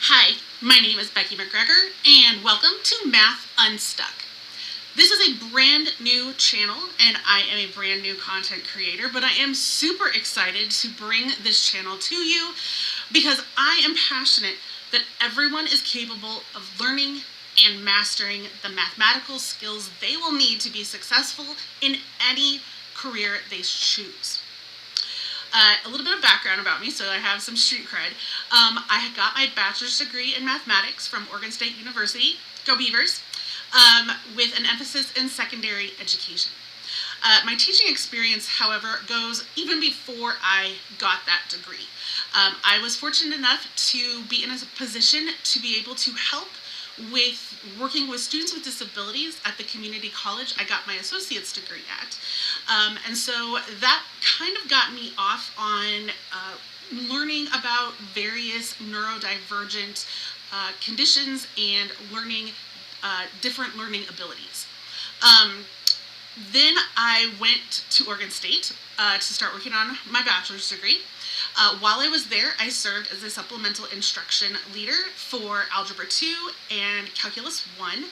Hi, my name is Becky McGregor, and welcome to Math Unstuck. This is a brand new channel, and I am a brand new content creator, but I am super excited to bring this channel to you because I am passionate that everyone is capable of learning and mastering the mathematical skills they will need to be successful in any career they choose. A little bit of background about me, so I have some street cred. I got my bachelor's degree in mathematics from Oregon State University, go Beavers, with an emphasis in secondary education. My teaching experience, however, goes even before I got that degree. I was fortunate enough to be in a position to be able to help with working with students with disabilities at the community college I got my associate's degree at. And so that kind of got me off on learning about various neurodivergent conditions and learning different learning abilities. Then I went to Oregon State to start working on my bachelor's degree. While I was there, I served as a supplemental instruction leader for Algebra 2 and Calculus 1,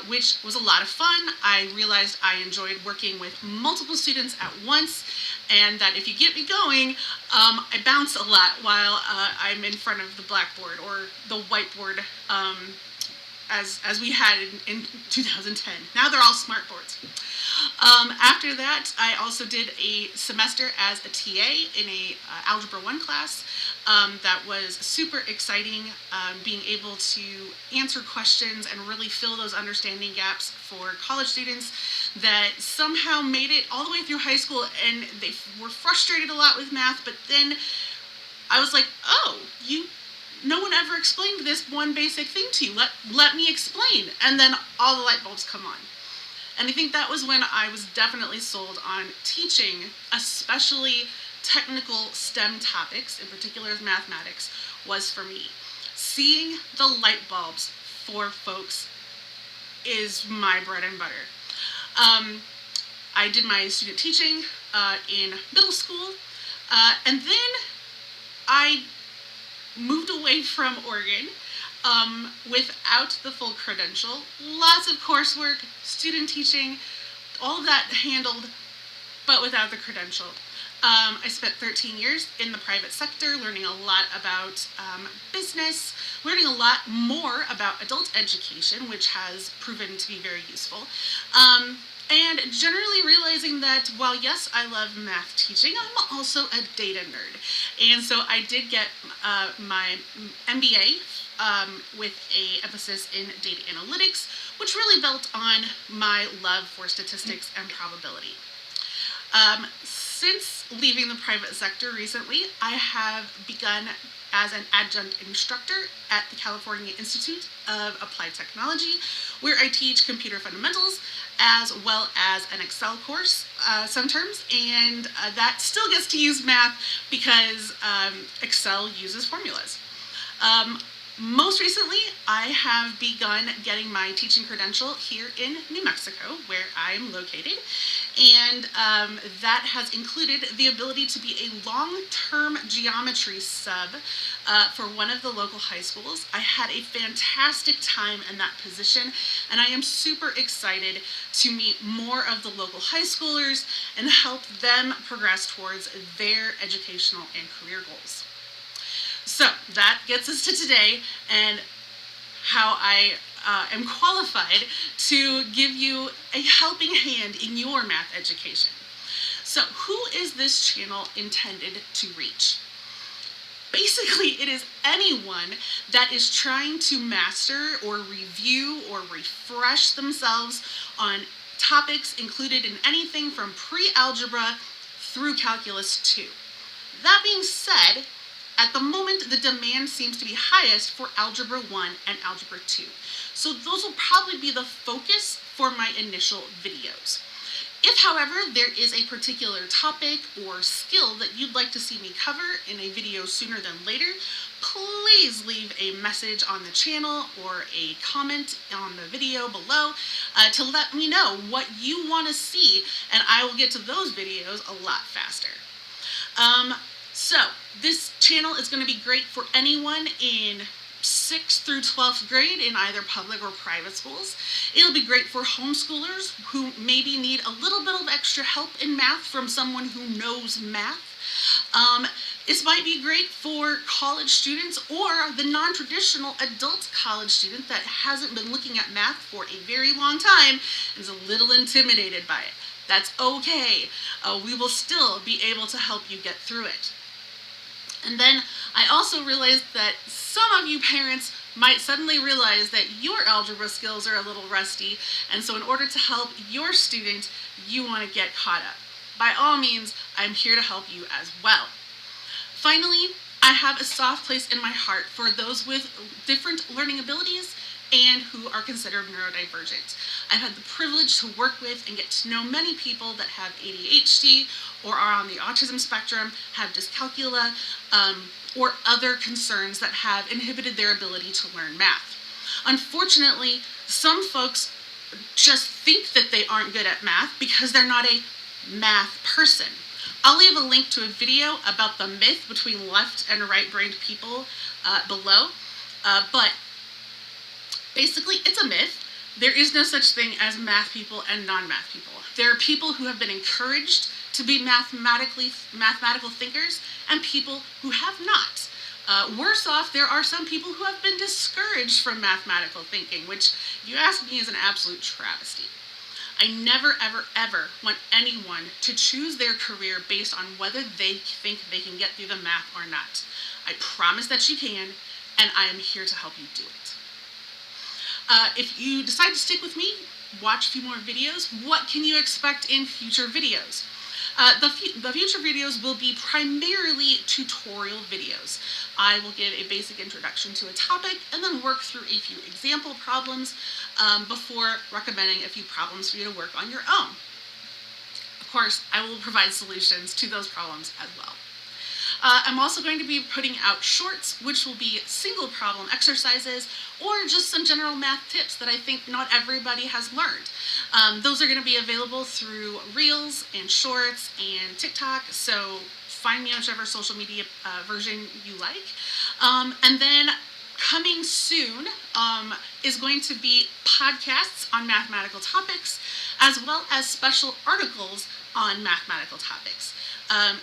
which was a lot of fun. I realized I enjoyed working with multiple students at once, and that if you get me going, I bounce a lot while I'm in front of the blackboard or the whiteboard, as we had in 2010. Now they're all smart boards. After that, I also did a semester as a TA in a Algebra 1 class. That was super exciting, being able to answer questions and really fill those understanding gaps for college students that somehow made it all the way through high school, and they were frustrated a lot with math, but then I was like, oh, no one ever explained this one basic thing to you. Let me explain. And then all the light bulbs come on. And I think that was when I was definitely sold on teaching, especially technical STEM topics, in particular mathematics, was for me. Seeing the light bulbs for folks is my bread and butter. I did my student teaching in middle school, and then I moved away from Oregon without the full credential. Lots of coursework, student teaching, all of that handled, but without the credential. I spent 13 years in the private sector, learning a lot about business, learning a lot more about adult education, which has proven to be very useful. And generally realizing that while yes, I love math teaching, I'm also a data nerd. And so I did get my MBA with an emphasis in data analytics, which really built on my love for statistics and probability. Since leaving the private sector recently, I have begun as an adjunct instructor at the California Institute of Applied Technology, where I teach computer fundamentals as well as an Excel course some terms, and that still gets to use math because Excel uses formulas. Most recently, I have begun getting my teaching credential here in New Mexico, where I'm located, and that has included the ability to be a long-term geometry sub for one of the local high schools. I had a fantastic time in that position, and I am super excited to meet more of the local high schoolers and help them progress towards their educational and career goals. So that gets us to today and how I am qualified to give you a helping hand in your math education. So who is this channel intended to reach? Basically, it is anyone that is trying to master or review or refresh themselves on topics included in anything from pre-algebra through Calculus 2. That being said, at the moment, the demand seems to be highest for Algebra 1 and Algebra 2. So those will probably be the focus for my initial videos. If, however, there is a particular topic or skill that you'd like to see me cover in a video sooner than later, please leave a message on the channel or a comment on the video below to let me know what you want to see, and I will get to those videos a lot faster. So this channel is going to be great for anyone in 6th through 12th grade in either public or private schools. It'll be great for homeschoolers who maybe need a little bit of extra help in math from someone who knows math. This might be great for college students or the non-traditional adult college student that hasn't been looking at math for a very long time and is a little intimidated by it. That's okay. We will still be able to help you get through it. And then I also realized that some of you parents might suddenly realize that your algebra skills are a little rusty, and so in order to help your student, you want to get caught up. By all means, I'm here to help you as well. Finally, I have a soft place in my heart for those with different learning abilities and who are considered neurodivergent. I've had the privilege to work with and get to know many people that have ADHD or are on the autism spectrum, have dyscalculia, or other concerns that have inhibited their ability to learn math. Unfortunately, some folks just think that they aren't good at math because they're not a math person. I'll leave a link to a video about the myth between left and right-brained people below, but basically it's a myth. There is no such thing as math people and non-math people. There are people who have been encouraged to be mathematical thinkers and people who have not. Worse off, there are some people who have been discouraged from mathematical thinking, which, if you ask me, is an absolute travesty. I never, ever, ever want anyone to choose their career based on whether they think they can get through the math or not. I promise that you can, and I am here to help you do it. If you decide to stick with me, watch a few more videos. What can you expect in future videos? The future videos will be primarily tutorial videos. I will give a basic introduction to a topic and then work through a few example problems before recommending a few problems for you to work on your own. Of course, I will provide solutions to those problems as well. I'm also going to be putting out shorts, which will be single problem exercises or just some general math tips that I think not everybody has learned. Those are going to be available through Reels and Shorts and TikTok, so find me on whichever social media version you like. And then coming soon is going to be podcasts on mathematical topics, as well as special articles on mathematical topics.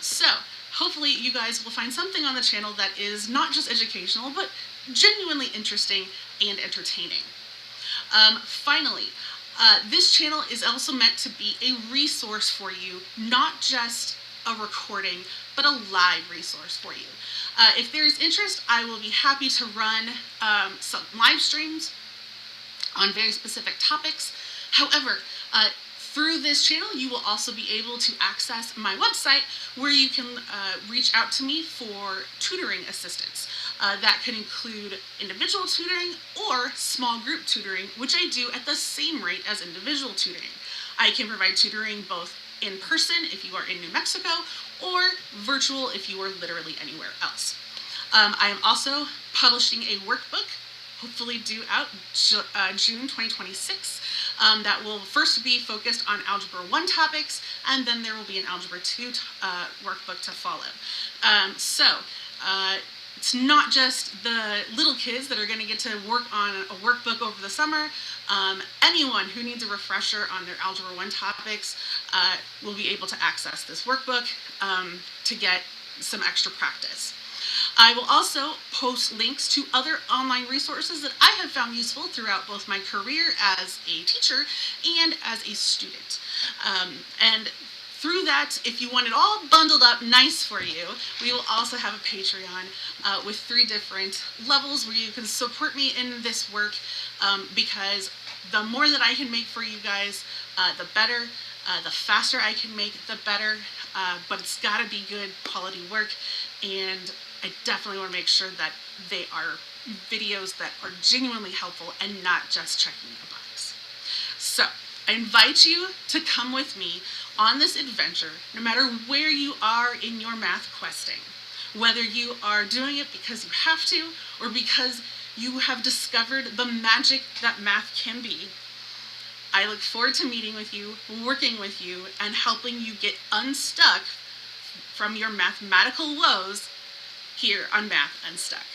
So hopefully you guys will find something on the channel that is not just educational, but genuinely interesting and entertaining. Finally, this channel is also meant to be a resource for you, not just a recording, but a live resource for you. If there is interest, I will be happy to run some live streams on very specific topics. However, through this channel, you will also be able to access my website where you can reach out to me for tutoring assistance. That can include individual tutoring or small group tutoring, which I do at the same rate as individual tutoring. I can provide tutoring both in person if you are in New Mexico or virtual if you are literally anywhere else. I am also publishing a workbook, hopefully due out June 2026. That will first be focused on Algebra 1 topics, and then there will be an Algebra 2 workbook to follow. It's not just the little kids that are going to get to work on a workbook over the summer. Anyone who needs a refresher on their Algebra 1 topics will be able to access this workbook to get some extra practice. I will also post links to other online resources that I have found useful throughout both my career as a teacher and as a student. And through that, if you want it all bundled up nice for you, we will also have a Patreon with 3 different levels where you can support me in this work because the more that I can make for you guys, the better. The faster I can make, the better. But it's got to be good quality work, and I definitely want to make sure that they are videos that are genuinely helpful and not just checking a box. So I invite you to come with me on this adventure, no matter where you are in your math questing. Whether you are doing it because you have to or because you have discovered the magic that math can be. I look forward to meeting with you, working with you, and helping you get unstuck from your mathematical woes here on Math Unstuck.